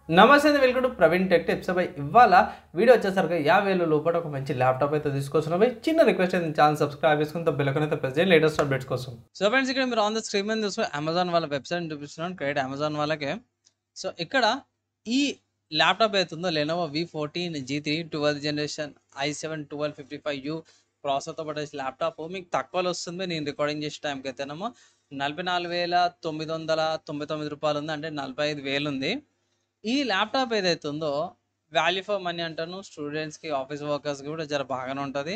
నమస్తే అండి, welcome to Praveen tech tips. By ఇవాళ వీడియో వచ్చేసరికి 50,000 లోపల ఒక మంచి ల్యాప్టాప్ అయితే తీసుకొస్తున్నాం. బై చిన్న రిక్వెస్ట్ అయితే ఛానల్ సబ్స్క్రైబ్ చేసుకుని బెల్ ఐకాన్ అయితే ప్రెస్ చేయండి లేటెస్ట్ అప్డేట్స్ కోసం. సో ఫ్రెండ్స్, ఇక్కడ మీరు ఆన్ ద స్క్రీన్ మీద చూస్తే అమెజాన్ వాళ్ళ వెబ్సైట్ చూపిస్తున్నాను. క్రెడిట్ అమెజాన్ వాళ్ళకే. సో ఇక్కడ ఈ ల్యాప్టాప్ అవుతుందో Lenovo V14 G3 12th generation i7 1255U ప్రాసెసర్తో పాటు ల్యాప్టాప్ మీకు తక్కువలో వస్తుంది. నేను రికార్డింగ్ చేసే టైంకి అయితేనేమో 44,999 రూపాయలు ఉంది, అంటే 45,000 ఉంది. ఈ ల్యాప్టాప్ ఏదైతే ఉందో వాల్యూ ఫర్ మనీ అంటాను. స్టూడెంట్స్కి, ఆఫీస్ వర్కర్స్కి కూడా జర బాగానే ఉంటుంది.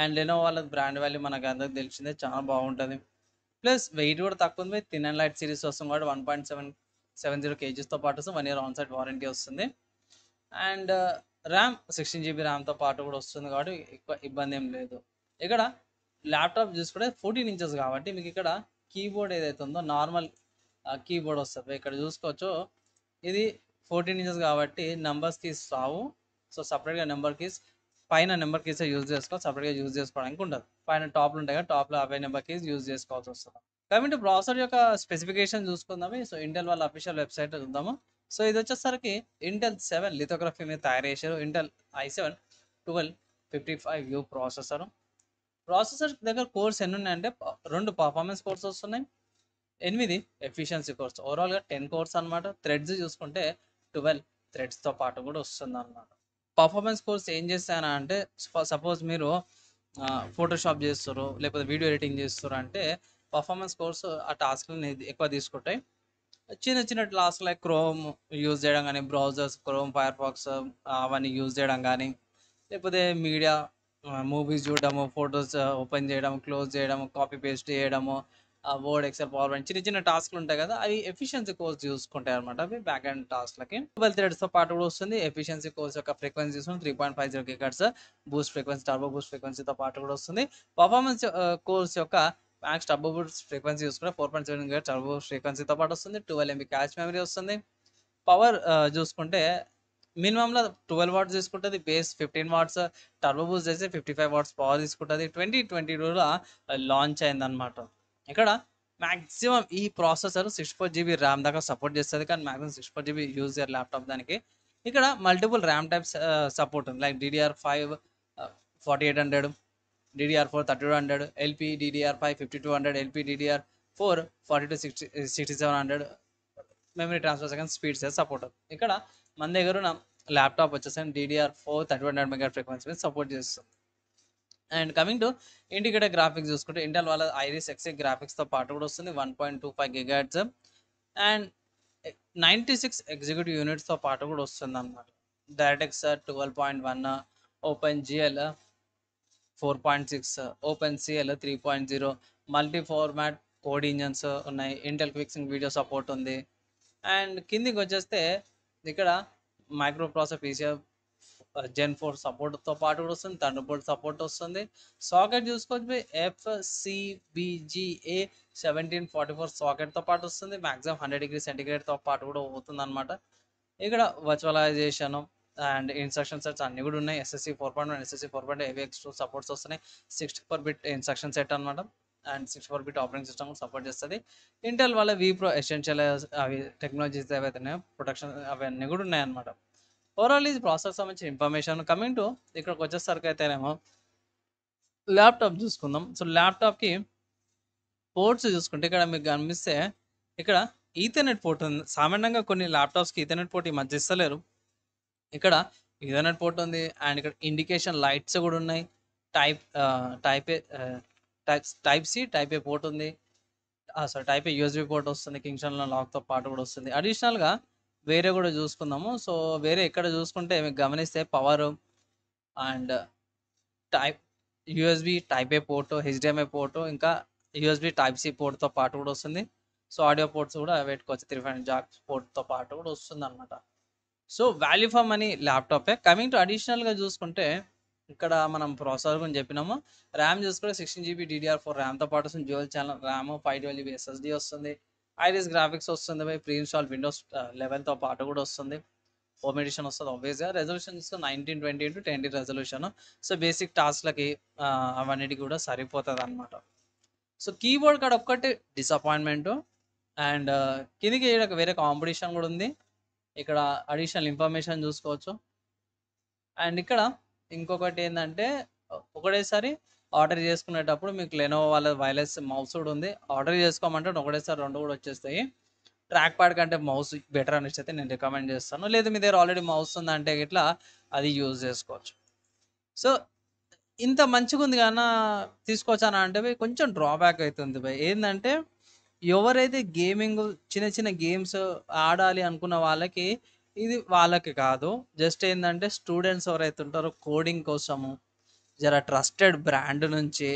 అండ్ లెనోవో వాళ్ళ బ్రాండ్ వాల్యూ మనకు అందరికి తెలిసిందే, చాలా బాగుంటుంది. ప్లస్ వెయిట్ కూడా తక్కువ ఉంది. థిన్ అండ్ లైట్ సిరీస్ వస్తుంది కాబట్టి 1.770 kgsతో పాటు 1 year ఆన్ సైట్ వారంటీ వస్తుంది. అండ్ ర్యామ్ 16 GB ర్యామ్తో పాటు కూడా వస్తుంది కాబట్టి ఎక్కువ ఇబ్బంది ఏం లేదు. ఇక్కడ ల్యాప్టాప్ చూసుకుంటే 14 inches కాబట్టి మీకు ఇక్కడ కీబోర్డ్ ఏదైతే ఉందో నార్మల్ కీబోర్డ్ వస్తుంది. ఇక్కడ చూసుకోవచ్చు, ఇది 14 inches కాబట్టి నెంబర్స్ కీస్ రావు. సో సపరేట్గా నెంబర్ కీస్ పైన నెంబర్ కీసే యూజ్ చేసుకోవాలి, సపరేట్గా యూజ్ చేసుకోవడానికి ఉండదు. పైన టాప్లు ఉంటాయి కదా, టాప్లో అవే నెంబర్ కీస్ యూజ్ చేసుకోవాల్సి వస్తుంది. కాబట్టి ప్రాసెసర్ యొక్క స్పెసిఫికేషన్ చూసుకుందాము. సో ఇంటెల్ వాళ్ళ అఫీషియల్ వెబ్సైట్ చూద్దాము. సో ఇది వచ్చేసరికి ఇంటెల్ 7 లిథోగ్రఫీ మీద తయారు చేశారు. ఇంటెల్ i7 1255U ప్రాసెసర్ దగ్గర కోర్స్ ఎన్ని ఉన్నాయంటే 2 పర్ఫార్మెన్స్ కోర్స్ వస్తున్నాయి, 8 ఎఫిషియన్సీ కోర్స్, ఓవరాల్గా 10 కోర్స్ అనమాట. థ్రెడ్స్ చూసుకుంటే 12 థ్రెడ్స్తో పాటు కూడా వస్తుంది అనమాట. పర్ఫార్మెన్స్ కోర్స్ ఏం చేస్తానా అంటే, సపోజ్ మీరు ఫోటోషాప్ చేస్తారు, లేకపోతే వీడియో ఎడిటింగ్ చేస్తారు అంటే పర్ఫార్మెన్స్ కోర్స్ ఆ టాస్క్ని ఎక్కువ తీసుకుంటాయి. చిన్న చిన్న టాస్క్ లైక్ క్రోమ్ యూజ్ చేయడం కానీ, బ్రౌజర్స్ క్రోమ్, ఫైర్ ఫాక్స్ అవన్నీ యూజ్ చేయడం కానీ, లేకపోతే మీడియా మూవీస్ చూడడము, ఫొటోస్ ఓపెన్ చేయడం, క్లోజ్ చేయడం, కాపీ పేస్ట్ చేయడము, వర్డ్, ఎక్సెల్, పవర్ పాయింట్ చిన్న చిన్న టాస్క్లు ఉంటాయి కదా, అవి ఎఫిషియన్సీ కోర్స్ చూసుకుంటాయి అనమాట. అవి బ్యాక్ అండ్ టాస్క్లకి 12 థ్రెడ్స్తో పాటు కూడా వస్తుంది. ఎఫిషియన్సీ కోర్స్ యొక్క ఫ్రీక్వెన్సీ చూసుకుని 3.50 GHz boost frequency, turbo boost ఫ్రీక్వెన్సీతో పాటు కూడా వస్తుంది. పర్ఫార్మెన్స్ కోర్స్ యొక్క మ్యాక్స్ టర్బో బూస్ట్ ఫ్రీక్వెన్సీ చూసుకుంటే 4.7 GHz టర్బో బూస్ట్ ఫ్రీక్వెన్సీతో పాటు వస్తుంది. 12 MB క్యాష్ మెమరీ వస్తుంది. పవర్ చూసుకుంటే మినిమంలో 12 వాట్స్ తీసుకుంటుంది, బేస్ 15 వాట్స్, టర్బో బూస్ట్ చేసి 55 వాట్స్ పవర్ తీసుకుంటుంది. 2022లో లాంచ్ అయిందనమాట. ఇక్కడ మ్యాక్సిమం ఈ ప్రాసెసర్ 64 GB ర్యామ్ దాకా సపోర్ట్ చేస్తుంది, కానీ మ్యాక్సిమం 64 GB యూజ్ చేయాలి ల్యాప్టాప్ దానికి. ఇక్కడ మల్టిపుల్ ర్యామ్ టైప్స్ సపోర్ట్ ఉంది, like DDR5 4800, DDR4 3200, LPDDR5 5200, LPDDR4 6700 memory transfer second speeds support. ఇక్కడ మన దగ్గర ఉన్న ల్యాప్టాప్ వచ్చేసి DDR4 3100 మెగా ఫ్రీక్వెన్సీ మీద సపోర్ట్ చేస్తుంది. And coming to integrated graphics చూసుకుంటే ఇంటెల్ వాళ్ళ ఐరిస్ ఎక్స్ గ్రాఫిక్స్తో పాటు కూడా వస్తుంది, 1.25 GHz అండ్ 96 ఎగ్జిక్యూటివ్ యూనిట్స్తో పాటు కూడా వస్తుంది అన్నమాట. DirectX 12.1, OpenGL 4.6, OpenCL 3.0, multi format code engines ఉన్నాయి, ఇంటెల్ క్విక్సింగ్ వీడియో సపోర్ట్ ఉంది. అండ్ కిందికి వచ్చేస్తే ఇక్కడ మైక్రో ప్రాసెసర్ PCI Gen 4 సపోర్ట్తో పాటు కూడా వస్తుంది, థండర్బోల్ట్ సపోర్ట్ వస్తుంది. సాకెట్ చూసుకోవచ్చు, FCBGA 1744 సాకెట్తో పాటు వస్తుంది. మ్యాక్సిమం 100 degrees సెంటిగ్రేడ్తో పాటు కూడా అవుతుంది అనమాట. ఇక్కడ వర్చువలైజేషన్ అండ్ ఇన్స్ట్రక్షన్ సెట్స్ అన్నీ కూడా ఉన్నాయి. SSC 4.1, SSC 4.2 AVX2 సపోర్ట్స్ వస్తున్నాయి. 64-bit ఇన్స్ట్రక్షన్ సెట్ అనమాట. అండ్ 64-bit ఆపరేటింగ్ సిస్టమ్ కూడా సపోర్ట్ చేస్తుంది. ఇంటెల్ వాళ్ళ Vpro ఎసెన్షియల్ అవి టెక్నాలజీస్ ఏవైతే ప్రొడక్షన్ అవన్నీ కూడా ఉన్నాయన్నమాట. ఓవరాల్ ఇది ప్రాసెస్ సంబంధించిన ఇన్ఫర్మేషన్. కమింగ్ టు ఇక్కడికి వచ్చేసరికి అయితేనేమో ల్యాప్టాప్ చూసుకుందాం. సో ల్యాప్టాప్కి పోర్ట్స్ చూసుకుంటే ఇక్కడ మీకు కనిపిస్తే ఇక్కడ ఈథర్నెట్ పోర్ట్ ఉంది. సామాన్యంగా కొన్ని ల్యాప్టాప్స్కి ఈథర్నెట్ పోర్ట్ ఈ మధ్య ఇస్తలేరు, ఇక్కడ ఈథర్నెట్ పోర్ట్ ఉంది. అండ్ ఇక్కడ ఇండికేషన్ లైట్స్ కూడా ఉన్నాయి. టైప్ సి టైప్ ఏ పోర్ట్ ఉంది. టైప్ ఏ USB పోర్ట్ వస్తుంది, కింగ్స్టన్ లాక్తో పాటు కూడా వస్తుంది. అడిషనల్గా వేరే కూడా చూసుకుందాము. సో వేరే ఎక్కడ చూసుకుంటే మీకు గమనిస్తే power and USB type A port, HDMI port, ఇంకా USB టైప్ సి పోర్ట్తో పాటు కూడా వస్తుంది. సో ఆడియో పోర్ట్స్ కూడా పెట్టుకోవచ్చు, 3.5 jack పోర్ట్తో పాటు కూడా వస్తుంది అనమాట. సో వాల్యూ ఫర్ మనీ ల్యాప్టాపే. కమింగ్ టు అడిషనల్గా చూసుకుంటే ఇక్కడ మనం ప్రాసెసర్ గురించి చెప్పినాము. ర్యామ్ చూసుకుంటే 16 GB DDR4 ర్యామ్తో పాటు వస్తుంది. Dual channel RAM, 512 GB SSD వస్తుంది. ఐరిస్ గ్రాఫిక్స్ వస్తుంది, ప్రీ ఇన్స్టాల్ విండోస్ 11తో పాటు కూడా వస్తుంది. హోమ్ ఎడిషన్ వస్తుంది. ఆబ్వియస్గా రెజల్యూషన్ చూసుకుని 1920x1080 రెజల్యూషన్. సో బేసిక్ టాస్క్లకి అవన్నిటికి కూడా సరిపోతుంది అనమాట. సో కీబోర్డ్ కాడ ఒక్కటి డిసప్పాయింట్మెంట్. అండ్ కిందికి వేరే కాంపిటీషన్ కూడా ఉంది. ఇక్కడ అడిషనల్ ఇన్ఫర్మేషన్ చూసుకోవచ్చు. అండ్ ఇక్కడ ఇంకొకటి ఏంటంటే ఒకటేసారి ఆర్డర్ చేసుకునేటప్పుడు మీకు లెనోవో వాళ్ళ వైర్లెస్ మౌస్ కూడా ఉంది. ఆర్డర్ చేసుకోమంటే ఒకటేసారి 2 కూడా వచ్చేస్తాయి. ట్రాక్ ప్యాడ్ కంటే మౌస్ బెటర్ అనేసి అయితే నేను రికమెండ్ చేస్తాను. లేదు మీ దగ్గర ఆల్రెడీ మౌస్ ఉందంటే ఇట్లా అది యూజ్ చేసుకోవచ్చు. సో ఇంత మంచిగుంది గాన తీసుకోవచ్చానా అంటే భయ్ కొంచెం డ్రాబ్యాక్ అవుతుంది భయ్. ఏందంటే ఎవరైతే గేమింగ్ చిన్న చిన్న గేమ్స్ ఆడాలి అనుకున్న వాళ్ళకి ఇది వాళ్ళకి కాదు. జస్ట్ ఏందంటే స్టూడెంట్స్ ఎవరైతే ఉంటారో కోడింగ్ కోసము జర ట్రస్టెడ్ బ్రాండ్ నుంచి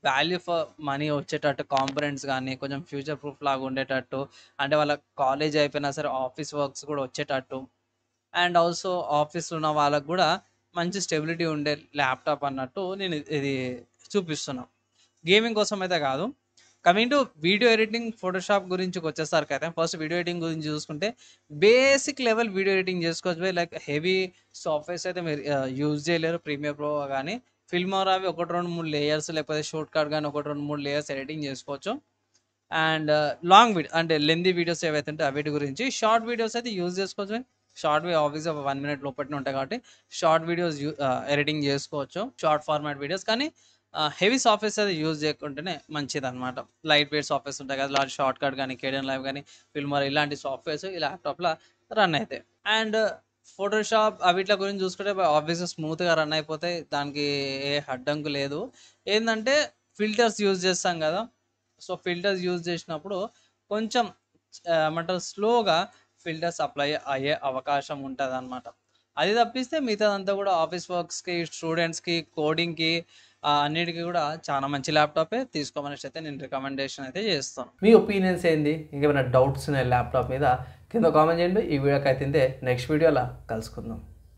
వాల్యూ ఫర్ మనీ వచ్చేటట్టు కాంపోనెంట్స్ గానీ, కొంచెం ఫ్యూచర్ ప్రూఫ్ లాగా ఉండేటట్టు, అంటే వాళ్ళ కాలేజ్ అయిపోయినా సరే ఆఫీస్ వర్క్స్ కూడా వచ్చేటట్టు, అండ్ ఆల్సో ఆఫీస్‌లో ఉన్న వాళ్ళకి గూడా మంచి స్టెబిలిటీ ఉండే ల్యాప్‌టాప్ అన్నట్టు నేను ఇది చూపిస్తున్నా. గేమింగ్ కోసం అయితే కాదు. Coming to video editing, photoshop గురించికొచ్చేసరికైతే ఫస్ట్ వీడియో ఎడిటింగ్ గురించి చూసుకుంటే బేసిక్ లెవెల్ వీడియో ఎడిటింగ్ చేసుకోవచ్చు బై. లైక్ హెవీ సాఫ్ట్‌వేర్స్ అయితే మీరు యూజ్ చేయలేరు. ప్రీమియర్ ప్రో గానీ, ఫిల్మోరా అవి 1, 2, 3 లేయర్స్ లేకపోతే షార్ట్ కట్ గానీ 1, 2, 3 లేయర్స్ ఎడిటింగ్ చేసుకోవచ్చు. అండ్ లాంగ్ వీడియో అంటే లెంతీ వీడియోస్ ఏవైతే ఉంటాయో వీటి గురించి. షార్ట్ వీడియోస్ అయితే యూజ్ చేసుకోవచ్చు. షార్ట్‌వి ఆబ్వియస్‌గా 1 మినిట్ లోపట్నే ఉంటాయి కాబట్టి షార్ట్ వీడియోస్ ఎడిటింగ్ చేసుకోవచ్చు. Short format videos. కానీ హెవీ సాఫ్ట్‌వేర్స్ అది యూజ్ చేయకుంటేనే మంచిదనమాట. లైట్ వెయిట్ సాఫ్ట్‌వేర్స్ ఉంటాయి కదా! షార్ట్ కట్ గానీ, కేడెన్ లైవ్ గానీ, ఫిల్మోరా ఇలాంటి సాఫ్ట్‌వేర్స్ ఈ ల్యాప్‌టాప్‌లో రన్ అయితాయి. అండ్ ఫోటోషాప్ అవిట్ల గురించి చూసుకుంటే ఆబ్వియస్‌గా స్మూత్‌గా రన్ అయిపోతాయి. దానికి ఏ అడ్డంకు లేదు. ఏందంటే ఫిల్టర్స్ యూజ్ చేస్తాం కదా! సో, ఫిల్టర్స్ యూజ్ చేసినప్పుడు కొంచెం ఏమంటారు స్లోగా ఫిల్టర్స్ అప్లై అయ్యే అవకాశం ఉంటదనమాట. అది తప్పిస్తే మిగతాదంతా కూడా ఆఫీస్ వర్క్స్‌కి, స్టూడెంట్స్‌కి, కోడింగ్‌కి అన్నిటికి కూడా చాలా మంచి ల్యాప్‌టాపే తీసుకోమనేసి అయితే నేను రికమెండేషన్ అయితే చేస్తాను. మీ ఒపీనియన్స్ ఏంది? ఇంకేమైనా డౌట్స్ ఉన్నాయి ల్యాప్‌టాప్ మీద కింద కామెంట్ చేయండి. ఈ వీడియోకి అయితే నెక్స్ట్ వీడియోలో కలుసుకుందాం.